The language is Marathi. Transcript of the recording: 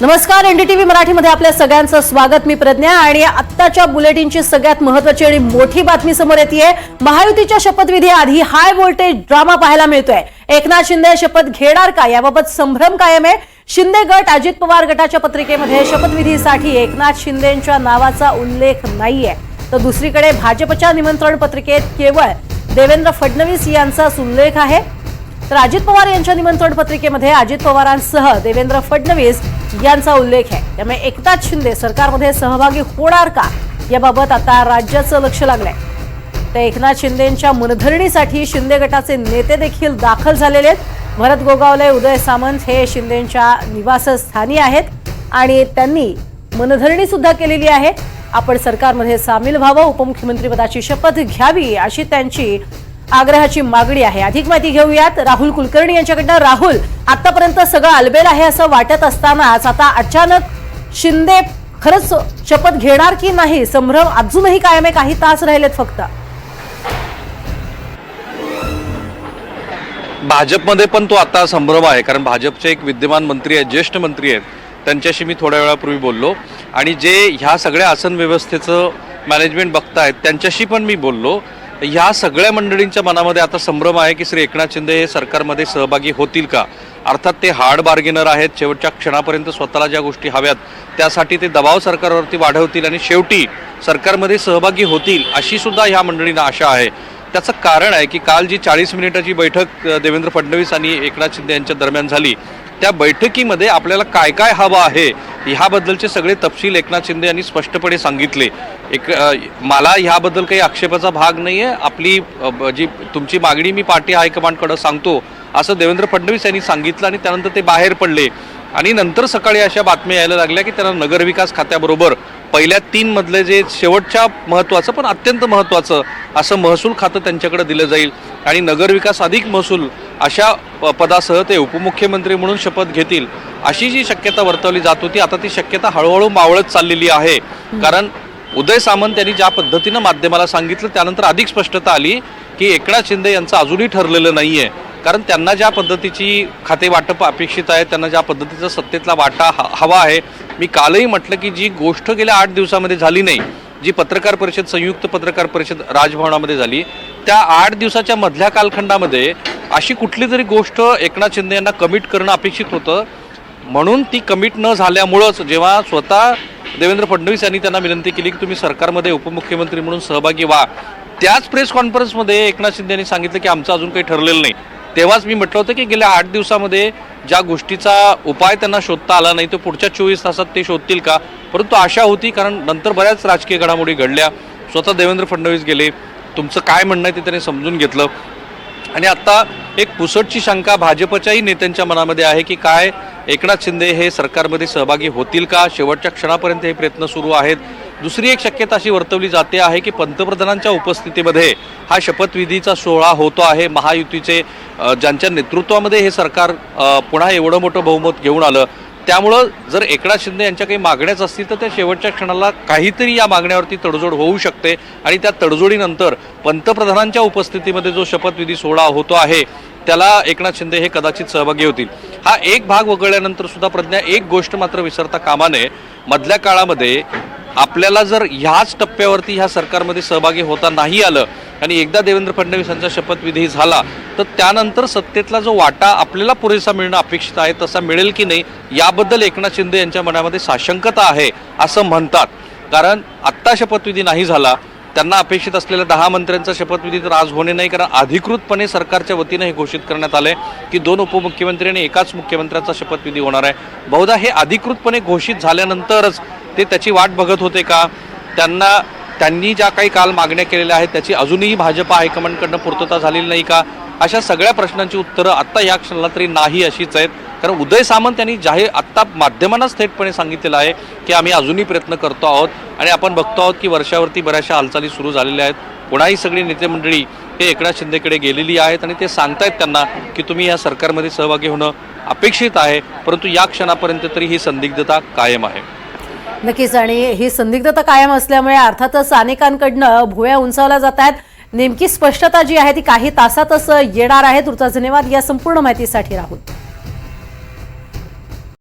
नमस्कार, एनडीटीव्ही मराठीमध्ये आपल्या सगळ्यांचं स्वागत। मी प्रज्ञा आणि आत्ताच्या बुलेटिनची सगळ्यात महत्त्वाची आणि मोठी बातमी समोर येतेय। महायुतीच्या शपथविधी आधी हाय व्होल्टेज ड्रामा पाहायला मिळतोय। एकनाथ शिंदे शपथ घेणार का याबाबत संभ्रम कायम आहे। शिंदे गट अजित पवार गटाच्या पत्रिकेमध्ये शपथविधीसाठी एकनाथ शिंदेंच्या नावाचा उल्लेख नाहीये, तर दुसरीकडे भाजपच्या निमंत्रण पत्रिकेत केवळ देवेंद्र फडणवीस यांचाच उल्लेख आहे। तर अजित पवार यांच्या निमंत्रण पत्रिकेमध्ये अजित पवारांसह देवेंद्र फडणवीस यांचा उल्लेख आहे। त्यामुळे एकनाथ शिंदे सरकारमध्ये सहभागी होणार का याबाबत आता राज्याचं लक्ष लागलंय। तर एकनाथ शिंदेंच्या मनधरणीसाठी शिंदे गटाचे नेते देखील दाखल झालेले आहेत। भरत गोगावले, उदय सामंत हे शिंदेंच्या निवासस्थानी आहेत आणि त्यांनी मनधरणी सुद्धा केलेली आहे। आपण सरकारमध्ये सामील व्हावं, उपमुख्यमंत्री पदाची शपथ घ्यावी अशी त्यांची आग्रहाची मागणी आहे। अधिक माहिती घेऊयात राहुल कुलकर्णी यांच्याकडनं। राहुल, आतापर्यंत सगळं अलबेल आहे असं वाटत असतानाच आता अचानक शिंदे खरंच शपथ घेणार की नाही, संभ्रम अजूनही कायम आहे। काही तास राहिलेत फक्त। भाजपमध्ये पण तो आता संभ्रम आहे, कारण भाजपचे एक विद्यमान मंत्री आहेत, ज्येष्ठ मंत्री आहेत, त्यांच्याशी मी थोड्या वेळापूर्वी बोललो आणि जे ह्या सगळ्या आसन व्यवस्थेचं मॅनेजमेंट बघतायत त्यांच्याशी पण मी बोललो। ह्या सगळ्या मंडळींच्या मनामध्ये आता संभ्रम आहे की श्री एकनाथ शिंदे हे सरकारमध्ये सहभागी होतील का। अर्थात ते हार्ड बार्गेनर आहेत, शेवटच्या क्षणापर्यंत स्वतःला ज्या गोष्टी हव्यात त्यासाठी ते दबाव सरकारवरती वाढवतील आणि शेवटी सरकारमध्ये सहभागी होतील अशी सुद्धा ह्या मंडळींना आशा आहे। त्याचं कारण आहे की काल जी 40 मिनिटाची बैठक देवेंद्र फडणवीस आणि एकनाथ शिंदे यांच्या दरम्यान झाली, त्या बैठकीमध्ये आपल्याला काय काय हवं आहे ह्याबद्दलचे सगळे तपशील एकनाथ शिंदे यांनी स्पष्टपणे सांगितले। मला ह्याबद्दल काही आक्षेपाचा भाग नाही आहे। आपली जी तुमची मागणी मी पार्टी हायकमांडकडे सांगतो असं देवेंद्र फडणवीस यांनी सांगितलं आणि त्यानंतर ते बाहेर पडले आणि नंतर सकाळी अशा बातम्या यायला लागल्या की त्यांना नगरविकास खात्याबरोबर पहिल्या 3 मधले जे शेवटच्या महत्त्वाचं पण अत्यंत महत्त्वाचं असं महसूल खातं त्यांच्याकडे दिलं जाईल आणि नगरविकास अधिक महसूल अशा पदासह ते उपमुख्यमंत्री म्हणून शपथ घेतील अशी जी शक्यता वर्तवली जात होती, आता ती शक्यता हळूहळू मावळत चाललेली आहे। कारण उदय सामंत यांनी ज्या पद्धतीनं माध्यमाला सांगितलं त्यानंतर अधिक स्पष्टता आली की एकनाथ शिंदे यांचं अजूनही ठरलेलं नाहीये, कारण त्यांना ज्या पद्धतीची खाते वाटप अपेक्षित आहे, त्यांना ज्या पद्धतीचा सत्तेतला वाटा हवा आहे। मी कालही म्हटलं की जी गोष्ट गेल्या 8 दिवसामध्ये झाली नाही, जी पत्रकार परिषद, संयुक्त पत्रकार परिषद राजभवनामध्ये झाली, त्या 8 दिवसाच्या मधल्या कालखंडामध्ये अशी कुठली तरी गोष्ट एकनाथ शिंदे यांना कमिट करणं अपेक्षित होतं। म्हणून ती कमिट न झाल्यामुळंच जेव्हा स्वतः देवेंद्र फडणवीस यांनी त्यांना विनंती केली की तुम्ही सरकारमध्ये उपमुख्यमंत्री म्हणून सहभागी व्हा, त्याच प्रेस कॉन्फरन्समध्ये एकनाथ शिंदे यांनी सांगितलं की आमचं अजून काही ठरलेलं नाही। तेव्हाच मी म्हटलं होतं की गेल्या 8 दिवसामध्ये ज्या गोष्टीचा उपाय त्यांना शोधता आला नाही तो पुढच्या 24 तासात ते शोधतील का, परंतु आशा होती, कारण नंतर बऱ्याच राजकीय घडामोडी घडल्या। स्वतः देवेंद्र फडणवीस गेले, तुमचं काय म्हणणं आहे ते त्यांनी समजून घेतलं आणि आता एक पुसटची शंका भाजपच्याही नेत्यांच्या मनामध्ये आहे की काय एकनाथ शिंदे हे सरकारमध्ये सहभागी होतील का। शेवटच्या क्षणापर्यंत हे प्रयत्न सुरू आहेत। दुसरी एक शक्यता अशी वर्तवली जाते आहे की पंतप्रधानांच्या उपस्थितीमध्ये हा शपथविधीचा सोहळा होतो आहे। महायुतीचे ज्यांच्या नेतृत्वामध्ये हे सरकार पुन्हा एवढं मोठं बहुमत घेऊन आलं, त्यामुळं जर एकनाथ शिंदे यांच्या काही मागण्याच असतील तर त्या शेवटच्या क्षणाला काहीतरी या मागण्यावरती तडजोड होऊ शकते आणि त्या तडजोडीनंतर पंतप्रधानांच्या उपस्थितीमध्ये जो शपथविधी सोहळा होतो आहे त्याला एकनाथ शिंदे हे कदाचित सहभागी होतील। हा एक भाग वगळल्यानंतर सुद्धा प्रज्ञा, एक गोष्ट मात्र विसरता कामा नये, मधल्या काळामध्ये आपल्याला जर ह्याच टप्प्यावरती ह्या सरकारमध्ये सहभागी होता नाही आलं आणि एकदा देवेंद्र फडणवीसांचा शपथविधी झाला तर त्यानंतर सत्तेतला जो वाटा आपल्याला पुरेसा मिळणं अपेक्षित आहे तसा मिळेल की नाही याबद्दल एकनाथ शिंदे यांच्या मनामध्ये साशंकता आहे असं म्हणतात। कारण आत्ता शपथविधी नाही झाला, त्यांना अपेक्षित असलेल्या 10 मंत्र्यांचा शपथविधी तर आज होणे नाही, कारण अधिकृतपणे सरकारच्या वतीनं हे घोषित करण्यात आलंय की 2 उपमुख्यमंत्री आणि एकाच मुख्यमंत्र्याचा शपथविधी होणार आहे। बहुधा हे अधिकृतपणे घोषित झाल्यानंतरच ते त्याची वाट बघत होते का, त्यांनी ज्या काही काल मागण्या केलेल्या आहेत त्याची अजूनही भाजप हायकमांडकडनं पूर्तता झालेली नाही का, अशा सगळ्या प्रश्नांची उत्तरं आत्ता या क्षणाला तरी नाही अशीच आहेत। कारण उदय सामंत यांनी जाहीर आत्ता माध्यमांनाच थेटपणे सांगितलेलं आहे की आम्ही अजूनही प्रयत्न करतो आहोत आणि आपण बघतो आहोत की वर्षावरती बऱ्याचशा हालचाली सुरू झालेल्या आहेत। पुन्हा ही सगळी नेते मंडळी हे एकनाथ शिंदेकडे गेलेली आहेत आणि ते सांगतायत त्यांना की तुम्ही या सरकारमध्ये सहभागी होणं अपेक्षित आहे, परंतु या क्षणापर्यंत तरी ही संदिग्धता कायम आहे। नक्कीच, आणि ही संदिग्धता कायम असल्यामुळे अर्थातच अनेकांकडनं भुवया उंचावल्या जात आहेत। नेमकी स्पष्टता जी आहे ती काही तासातच येणार आहे। तुर्तास धन्यवाद या संपूर्ण माहितीसाठी राहुल।